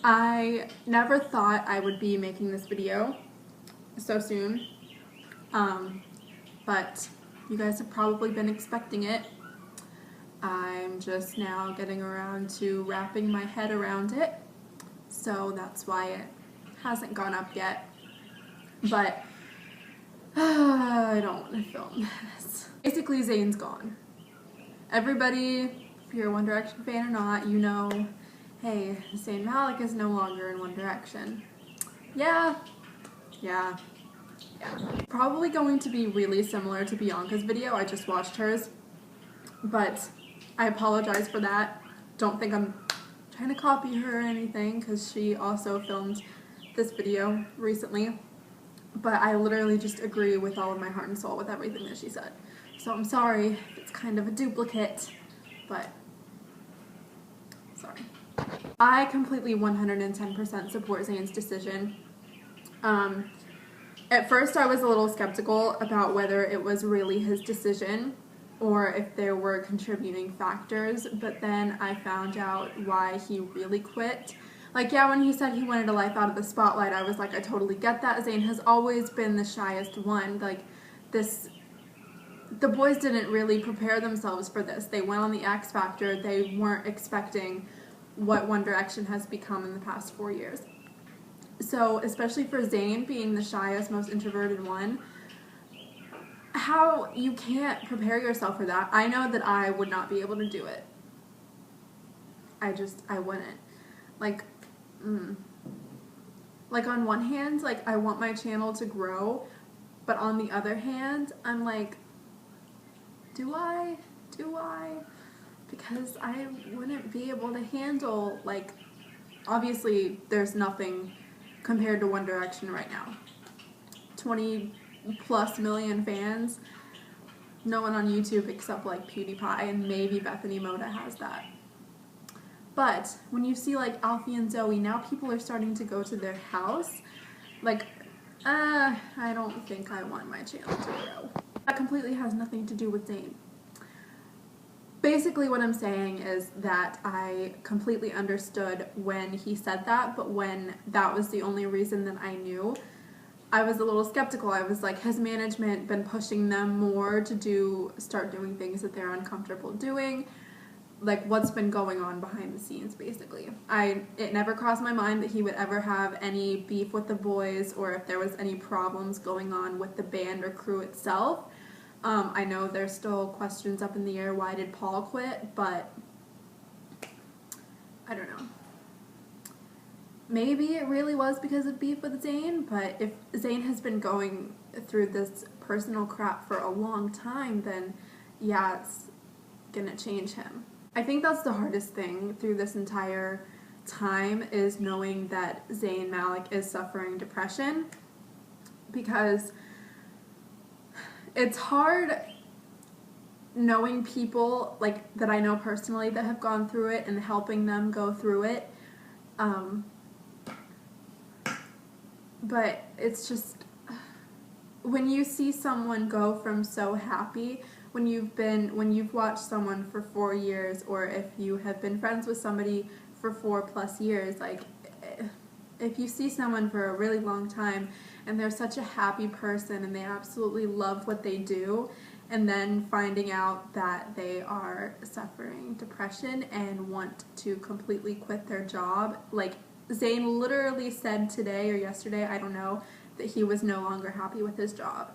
I never thought I would be making this video so soon, but you guys have probably been expecting it. I'm just now getting around to wrapping my head around it, so that's why it hasn't gone up yet. But I don't want to film this. Basically, Zayn's gone. Everybody, if you're a One Direction fan or not, you know, hey, Zayn Malik is no longer in One Direction. Yeah. Probably going to be really similar to Bianca's video. I just watched hers, but I apologize for that. Don't think I'm trying to copy her or anything, because she also filmed this video recently. But I literally just agree with all of my heart and soul with everything that she said. So I'm sorry if it's kind of a duplicate, but sorry. I completely 110% support Zayn's decision. At first I was a little skeptical about whether it was really his decision or if there were contributing factors, but then I found out why he really quit. Like, yeah, when he said he wanted a life out of the spotlight, I was like, I totally get that. Zayn has always been the shyest one. Like, the boys didn't really prepare themselves for this. They went on the X Factor. They weren't expecting what One Direction has become in the past 4 years. So, especially for Zayn being the shyest, most introverted one, how you can't prepare yourself for that. I know that I would not be able to do it. I wouldn't. Like, on one hand, like, I want my channel to grow, but on the other hand, I'm like, do I? Because I wouldn't be able to handle, like, obviously there's nothing compared to One Direction right now. 20 plus million fans. No one on YouTube except like PewDiePie and maybe Bethany Moda has that. But when you see like Alfie and Zoe, now people are starting to go to their house. Like, I don't think I want my channel to grow. That completely has nothing to do with Zayn. Basically what I'm saying is that I completely understood when he said that, but when that was the only reason that I knew, I was a little skeptical. I was like, has management been pushing them more to start doing things that they're uncomfortable doing? Like, what's been going on behind the scenes, basically. It never crossed my mind that he would ever have any beef with the boys or if there was any problems going on with the band or crew itself. I know there's still questions up in the air, why did Paul quit, but I don't know. Maybe it really was because of beef with Zayn, but if Zayn has been going through this personal crap for a long time, then yeah, it's gonna change him. I think that's the hardest thing through this entire time, is knowing that Zayn Malik is suffering depression, because it's hard knowing people like that I know personally that have gone through it and helping them go through it. But it's just, when you see someone go from so happy, when you've watched someone for 4 years, or if you have been friends with somebody for 4+ years, like, if you see someone for a really long time and they're such a happy person and they absolutely love what they do, and then finding out that they are suffering depression and want to completely quit their job, like Zayn literally said today or yesterday, I don't know, that he was no longer happy with his job.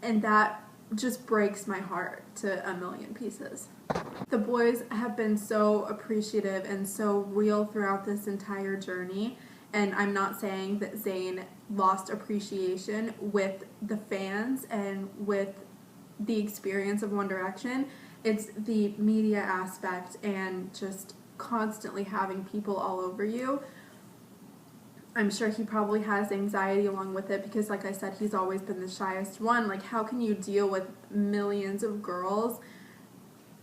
And that just breaks my heart to a million pieces. The boys have been so appreciative and so real throughout this entire journey, and I'm not saying that Zayn lost appreciation with the fans and with the experience of One Direction. It's the media aspect and just constantly having people all over you. I'm sure he probably has anxiety along with it, because like I said, he's always been the shyest one. Like, how can you deal with millions of girls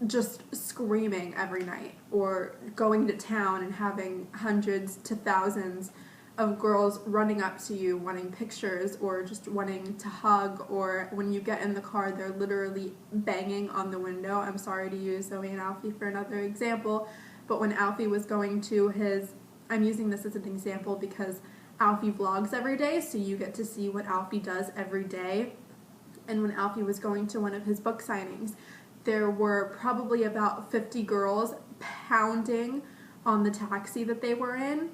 just screaming every night, or going to town and having hundreds to thousands of girls running up to you wanting pictures or just wanting to hug, or when you get in the car they're literally banging on the window. I'm sorry to use Zoe and Alfie for another example, but when Alfie was going to his I'm using this as an example because Alfie vlogs every day, so you get to see what Alfie does every day. And when Alfie was going to one of his book signings, there were probably about 50 girls pounding on the taxi that they were in.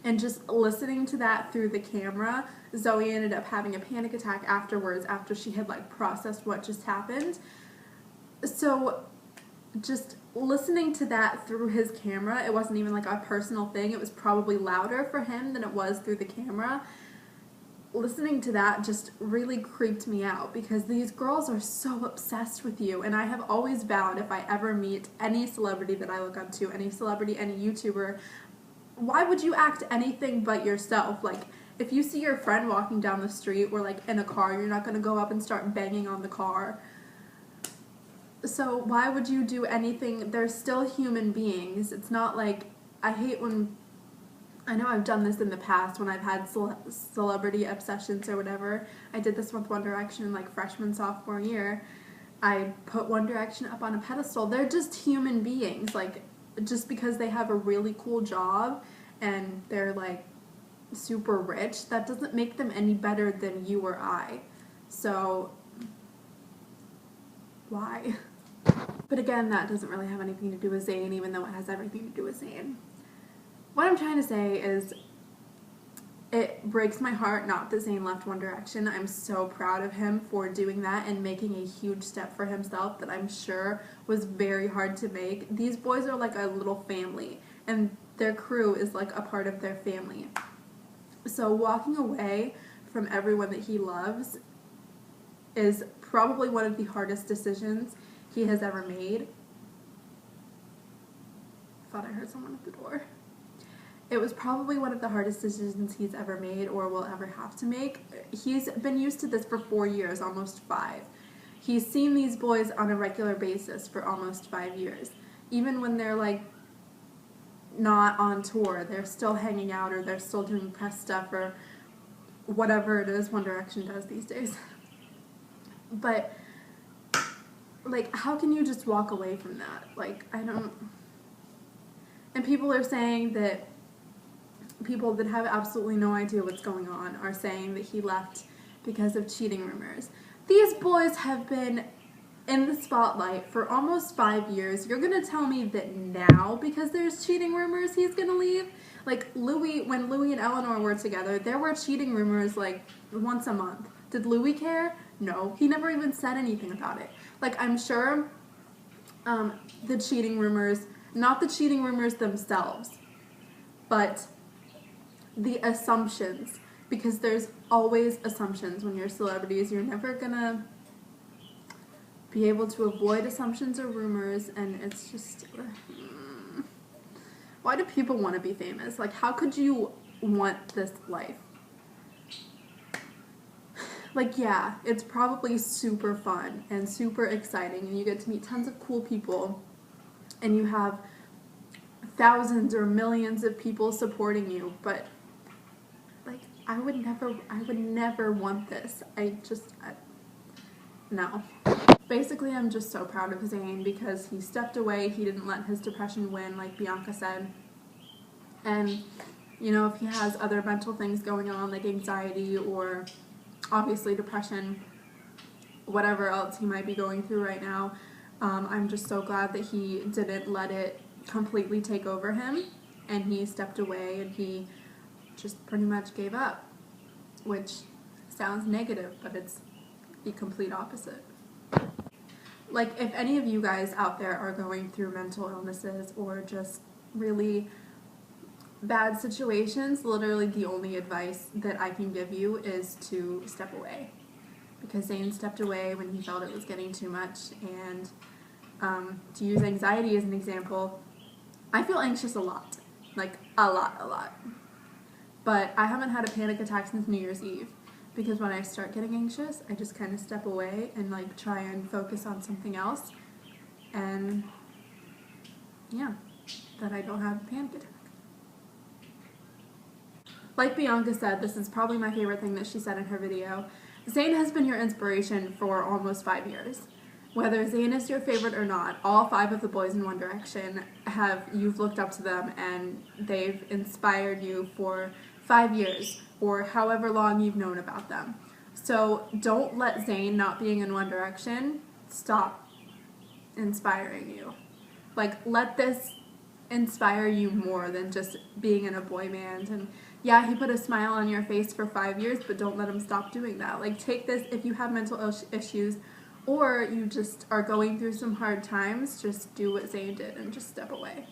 And just listening to that through the camera, Zoe ended up having a panic attack afterwards after she had like processed what just happened. So just listening to that through his camera, it wasn't even like a personal thing. It was probably louder for him than it was through the camera. Listening to that just really creeped me out because these girls are so obsessed with you, and I have always vowed if I ever meet any celebrity that I look up to, any celebrity, any YouTuber, why would you act anything but yourself? Like, if you see your friend walking down the street or like in a car, you're not going to go up and start banging on the car. So why would you do anything? They're still human beings. It's not like, I hate when, I know I've done this in the past when I've had celebrity obsessions or whatever. I did this with One Direction in like freshman, sophomore year. I put One Direction up on a pedestal. They're just human beings. Like, just because they have a really cool job and they're like super rich, that doesn't make them any better than you or I. So why? But again, that doesn't really have anything to do with Zayn, even though it has everything to do with Zayn. What I'm trying to say is, it breaks my heart not that Zayn left One Direction. I'm so proud of him for doing that and making a huge step for himself that I'm sure was very hard to make. These boys are like a little family, and their crew is like a part of their family. So walking away from everyone that he loves is probably one of the hardest decisions he has ever made. I thought I heard someone at the door. It was probably one of the hardest decisions he's ever made or will ever have to make. He's been used to this for 4 years, almost 5. He's seen these boys on a regular basis for almost 5 years. Even when they're like not on tour, they're still hanging out or they're still doing press stuff or whatever it is One Direction does these days. But like, how can you just walk away from that? Like, I don't... And people are saying that people that have absolutely no idea what's going on are saying that he left because of cheating rumors. These boys have been in the spotlight for almost 5 years. You're gonna tell me that now, because there's cheating rumors, he's gonna leave? Like, when Louis and Eleanor were together, there were cheating rumors like once a month. Did Louis care? No. He never even said anything about it. Like, I'm sure the cheating rumors, not the cheating rumors themselves, but the assumptions, because there's always assumptions when you're celebrities. You're never gonna be able to avoid assumptions or rumors, and it's just, why do people want to be famous? Like, how could you want this life? Like, yeah, it's probably super fun and super exciting, and you get to meet tons of cool people, and you have thousands or millions of people supporting you, but like, I would never want this. No. Basically, I'm just so proud of Zayn because he stepped away. He didn't let his depression win, like Bianca said. And, you know, if he has other mental things going on, like anxiety or obviously depression, whatever else he might be going through right now, I'm just so glad that he didn't let it completely take over him, and he stepped away and he just pretty much gave up, which sounds negative, but it's the complete opposite. Like, if any of you guys out there are going through mental illnesses or just really bad situations, literally the only advice that I can give you is to step away. Because Zayn stepped away when he felt it was getting too much, and to use anxiety as an example, I feel anxious a lot. Like, a lot. But I haven't had a panic attack since New Year's Eve. Because when I start getting anxious, I just kind of step away and like try and focus on something else. And yeah, that I don't have a panic attack. Like Bianca said, this is probably my favorite thing that she said in her video. Zayn has been your inspiration for almost 5 years. whether Zayn is your favorite or not, all 5 of the boys in One Direction you've looked up to them and they've inspired you for 5 years or however long you've known about them. So don't let Zayn not being in One Direction stop inspiring you. Like, let this inspire you more than just being in a boy band. And yeah, he put a smile on your face for 5 years, but don't let him stop doing that. Like, take this, if you have mental issues or you just are going through some hard times, just do what Zayn did and just step away.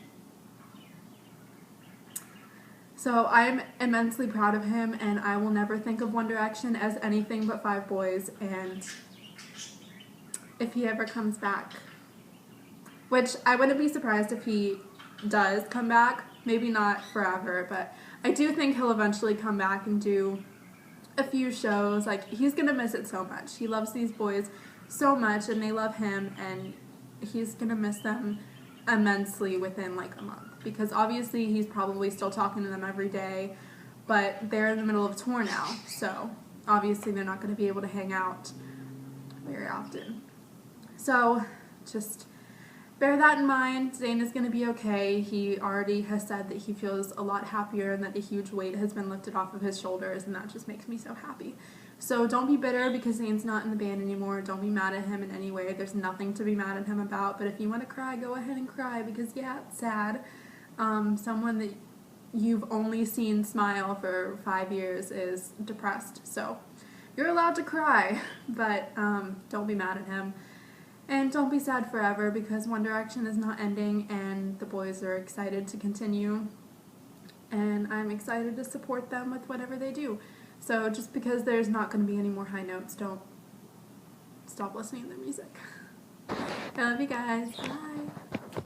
So I'm immensely proud of him, and I will never think of One Direction as anything but 5 boys. And if he ever comes back, which I wouldn't be surprised if he does come back, maybe not forever, but I do think he'll eventually come back and do a few shows. Like, he's gonna miss it so much. He loves these boys so much, and they love him, and he's gonna miss them immensely within like a month, because obviously he's probably still talking to them every day, but they're in the middle of tour now, so obviously they're not going to be able to hang out very often. So just bear that in mind. Zayn is going to be okay. He already has said that he feels a lot happier and that a huge weight has been lifted off of his shoulders, and that just makes me so happy. So don't be bitter because Zayn's not in the band anymore. Don't be mad at him in any way. There's nothing to be mad at him about. But if you want to cry, go ahead and cry, because yeah, it's sad. Someone that you've only seen smile for 5 years is depressed. So you're allowed to cry, but don't be mad at him. And don't be sad forever, because One Direction is not ending and the boys are excited to continue. And I'm excited to support them with whatever they do. So just because there's not going to be any more high notes, don't stop listening to their music. I love you guys. Bye.